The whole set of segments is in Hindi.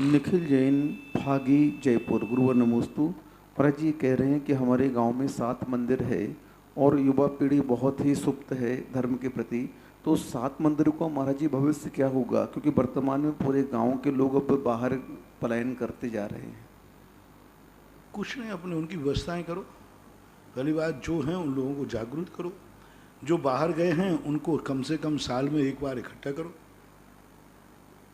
निखिल जैन, फागी, जयपुर। गुरुवर नमोस्तु। महाराज जी कह रहे हैं कि हमारे गांव में 7 मंदिर है और युवा पीढ़ी बहुत ही सुप्त है धर्म के प्रति। तो 7 मंदिरों का महाराज जी भविष्य क्या होगा, क्योंकि वर्तमान में पूरे गांव के लोग अब बाहर पलायन करते जा रहे हैं। कुछ नहीं, अपने उनकी व्यवस्थाएं करो। पहली बात, जो हैं उन लोगों को जागरूक करो। जो बाहर गए हैं उनको कम से कम साल में एक बार इकट्ठा करो।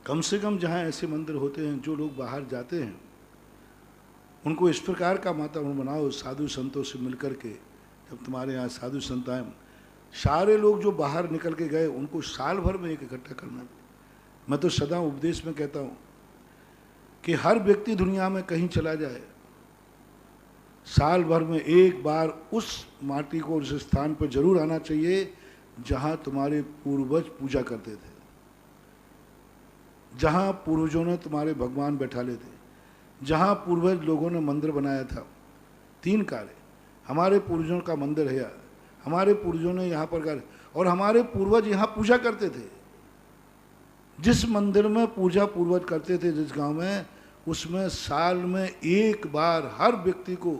कम से कम जहाँ ऐसे मंदिर होते हैं, जो लोग बाहर जाते हैं, उनको इस प्रकार का वातावरण बनाओ साधु संतों से मिलकर के। जब तुम्हारे यहाँ साधु संत आए, सारे लोग जो बाहर निकल के गए उनको साल भर में एक इकट्ठा करना। मैं तो सदा उपदेश में कहता हूँ कि हर व्यक्ति दुनिया में कहीं चला जाए, साल भर में एक बार उस माटी को, उस स्थान पर जरूर आना चाहिए जहाँ तुम्हारे पूर्वज पूजा करते थे, जहाँ पूर्वजों ने तुम्हारे भगवान बैठा ले थे, जहाँ पूर्वज लोगों ने मंदिर बनाया था। 3 कार्य, हमारे पूर्वजों का मंदिर है, हमारे पूर्वजों ने यहाँ पर कार्य, और हमारे पूर्वज यहाँ पूजा करते थे। जिस मंदिर में पूजा पूर्वज करते थे, जिस गांव में, उसमें साल में एक बार हर व्यक्ति को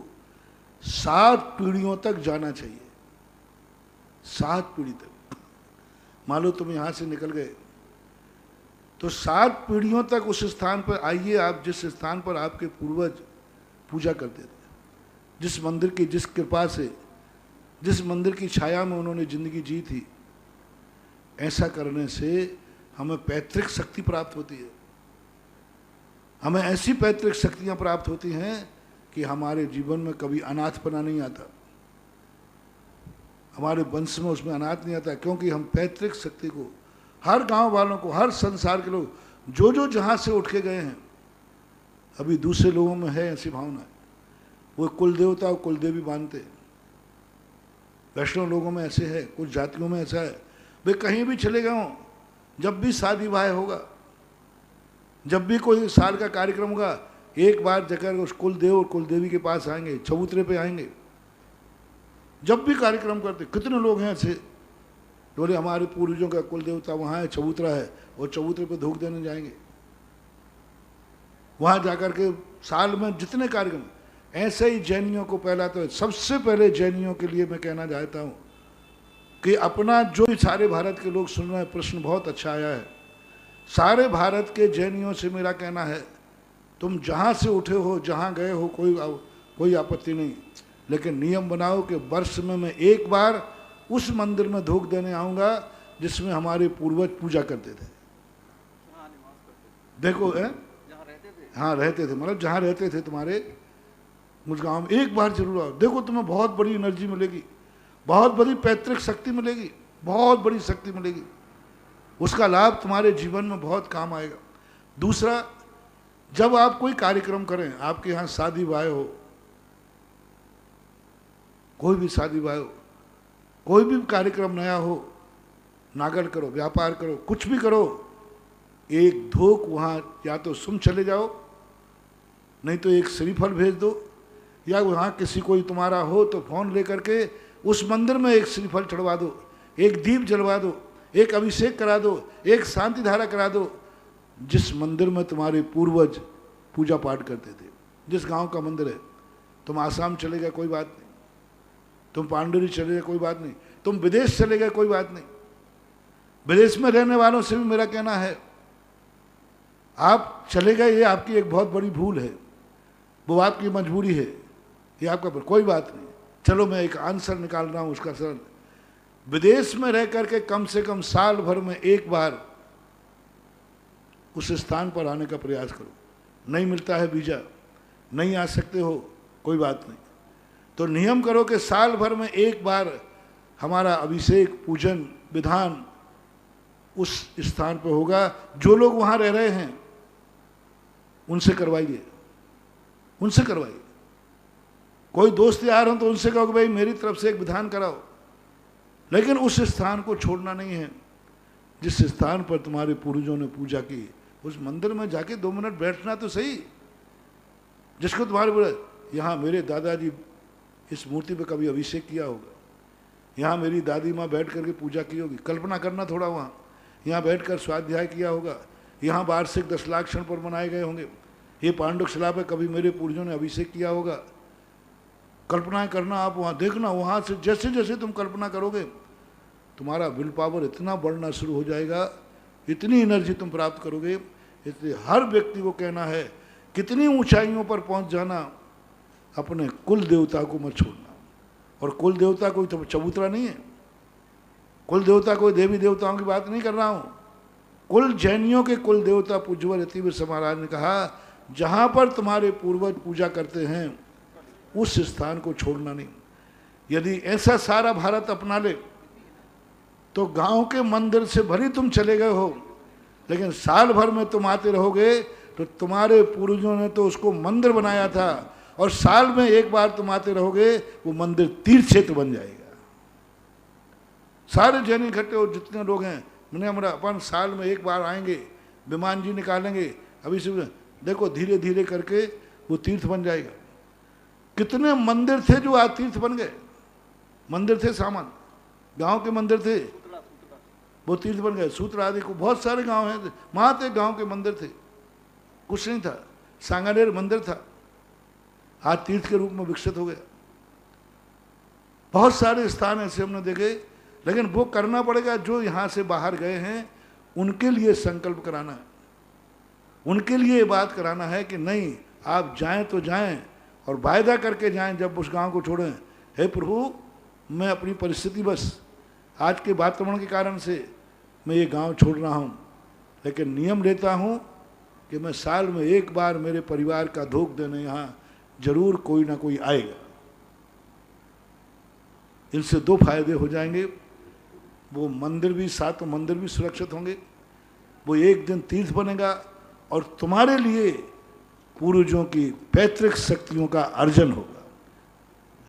7 पीढ़ियों तक जाना चाहिए। 7 पीढ़ी तक। मान लो तुम यहाँ से निकल गए तो 7 पीढ़ियों तक उस स्थान पर आइए आप, जिस स्थान पर आपके पूर्वज पूजा करते थे, जिस मंदिर की, जिस कृपा से, जिस मंदिर की छाया में उन्होंने जिंदगी जी थी। ऐसा करने से हमें पैतृक शक्ति प्राप्त होती है। हमें ऐसी पैतृक शक्तियां प्राप्त होती हैं कि हमारे जीवन में कभी अनाथपना नहीं आता, हमारे वंश में उसमें अनाथ नहीं आता, क्योंकि हम पैतृक शक्ति को, हर गांव वालों को, हर संसार के लोग जो जो जहां से उठ के गए हैं, अभी दूसरे लोगों में है ऐसी भावना, वो कुल देवता और कुल देवी मानते। वैष्णव लोगों में ऐसे है, कुछ जातियों में ऐसा है, वे कहीं भी चले गए हों, जब भी शादी विवाह होगा, जब भी कोई साल का कार्यक्रम होगा, एक बार जाकर उस कुल देव और कुल देवी के पास आएंगे, चबूतरे पे आएंगे। जब भी कार्यक्रम करते, कितने लोग हैं ऐसे, बोले हमारे पूर्वजों का कुल देवता वहाँ है, चबूतरा है, और चबूतरे पे धूप देने जाएंगे। वहाँ जाकर के साल में जितने कार्यक्रम, ऐसे ही जैनियों को पहला, तो सबसे पहले जैनियों के लिए मैं कहना चाहता हूँ कि अपना, जो सारे भारत के लोग सुन रहे हैं, प्रश्न बहुत अच्छा आया है। सारे भारत के जैनियों से मेरा कहना है, तुम जहाँ से उठे हो, जहाँ गए हो, कोई आपत्ति नहीं, लेकिन नियम बनाओ कि वर्ष में मैं एक बार उस मंदिर में धूप देने आऊँगा जिसमें हमारे पूर्वज पूजा करते थे। देखो है, हाँ रहते थे, मतलब जहाँ रहते थे तुम्हारे मुझ गाँव में, एक बार जरूर आओ। देखो तुम्हें बहुत बड़ी एनर्जी मिलेगी, बहुत बड़ी पैतृक शक्ति मिलेगी, बहुत बड़ी शक्ति मिलेगी। उसका लाभ तुम्हारे जीवन में बहुत काम आएगा। दूसरा, जब आप कोई कार्यक्रम करें, आपके यहाँ शादी विवाह हो, कोई भी शादी विवाह हो, कोई भी कार्यक्रम नया हो, नागल करो, व्यापार करो, कुछ भी करो, एक धोक वहाँ या तो तुम चले जाओ, नहीं तो एक श्रीफल भेज दो, या वहाँ किसी कोई तुम्हारा हो तो फोन लेकर के उस मंदिर में एक श्रीफल चढ़वा दो, एक दीप जलवा दो, एक अभिषेक करा दो, एक शांति धारा करा दो। जिस मंदिर में तुम्हारे पूर्वज पूजा पाठ करते थे, जिस गांव का मंदिर है, तुम आसाम चले गए कोई बात नहीं, तुम पांडुरी चले गए कोई बात नहीं, तुम विदेश चले गए कोई बात नहीं। विदेश में रहने वालों से भी मेरा कहना है, आप चले गए, ये आपकी एक बहुत बड़ी भूल है, वो आपकी मजबूरी है, ये आपका, पर कोई बात नहीं। चलो मैं एक आंसर निकाल रहा हूँ उसका सरल। विदेश में रह करके कम से कम साल भर में एक बार उस स्थान पर आने का प्रयास करो। नहीं मिलता है वीजा, नहीं आ सकते हो, कोई बात नहीं, तो नियम करो कि साल भर में एक बार हमारा अभिषेक, पूजन, विधान उस स्थान पर होगा। जो लोग वहाँ रह रहे हैं उनसे करवाइए, उनसे करवाइए। कोई दोस्त यार हो तो उनसे कहो कि भाई मेरी तरफ से एक विधान कराओ, लेकिन उस स्थान को छोड़ना नहीं है जिस स्थान पर तुम्हारे पूर्वजों ने पूजा की। उस मंदिर में जाके 2 मिनट बैठना तो सही, जिसको तुम्हारे बोले, यहाँ मेरे दादाजी इस मूर्ति पे कभी अभिषेक किया होगा, यहाँ मेरी दादी माँ बैठ करके पूजा की होगी, कल्पना करना थोड़ा, वहाँ यहाँ बैठकर स्वाध्याय किया होगा, यहाँ वार्षिक 10 लाख क्षण पर मनाए गए होंगे। ये पांडुक शिला पे कभी मेरे पूर्वजों ने अभिषेक किया होगा। कल्पनाएं करना, आप वहाँ देखना, वहाँ से जैसे जैसे तुम कल्पना करोगे तुम्हारा विल पावर इतना बढ़ना शुरू हो जाएगा, इतनी एनर्जी तुम प्राप्त करोगे। इसलिए हर व्यक्ति को कहना है कितनी ऊंचाइयों पर पहुंच जाना, अपने कुल देवता को मत छोड़ना। और कुल देवता कोई तो चबूतरा नहीं है, कुल देवता कोई देवी देवताओं की बात नहीं कर रहा हूँ। कुल जैनियों के कुल देवता पूज्यवर यतिवीर महाराज ने कहा जहाँ पर तुम्हारे पूर्वज पूजा करते हैं उस स्थान को छोड़ना नहीं। यदि ऐसा सारा भारत अपना ले तो गांव के मंदिर से भले तुम चले गए हो, लेकिन साल भर में तुम आते रहोगे तो तुम्हारे पूर्वजों ने तो उसको मंदिर बनाया था, और साल में एक बार तुम आते रहोगे वो मंदिर तीर्थ क्षेत्र बन जाएगा। सारे जैन इकट्ठे हो, जितने लोग हैं, मैंने हमारा अपन साल में एक बार आएंगे, विमान जी निकालेंगे, अभी से देखो धीरे धीरे करके वो तीर्थ बन जाएगा। कितने मंदिर थे जो आज तीर्थ बन गए, मंदिर थे सामान, गांव के मंदिर थे वो तीर्थ बन गए। सूत्र आदि को बहुत सारे गांव हैं, वहां थे गांव के मंदिर थे, कुछ नहीं था, सांगानेर मंदिर था, आज तीर्थ के रूप में विकसित हो गया। बहुत सारे स्थान ऐसे हमने देखे, लेकिन वो करना पड़ेगा जो यहाँ से बाहर गए हैं उनके लिए संकल्प कराना है, उनके लिए ये बात कराना है कि नहीं आप जाएं तो जाएं और वायदा करके जाएं जब उस गांव को छोड़ें, हे प्रभु मैं अपनी परिस्थिति बस आज के वातावरण के कारण से मैं ये गांव छोड़ रहा हूँ, लेकिन नियम लेता हूँ कि मैं साल में एक बार मेरे परिवार का धोख देने यहाँ जरूर कोई ना कोई आएगा। इनसे दो फायदे हो जाएंगे, वो मंदिर भी, सातों मंदिर भी सुरक्षित होंगे, वो एक दिन तीर्थ बनेगा और तुम्हारे लिए पूर्वजों की पैतृक शक्तियों का अर्जन होगा।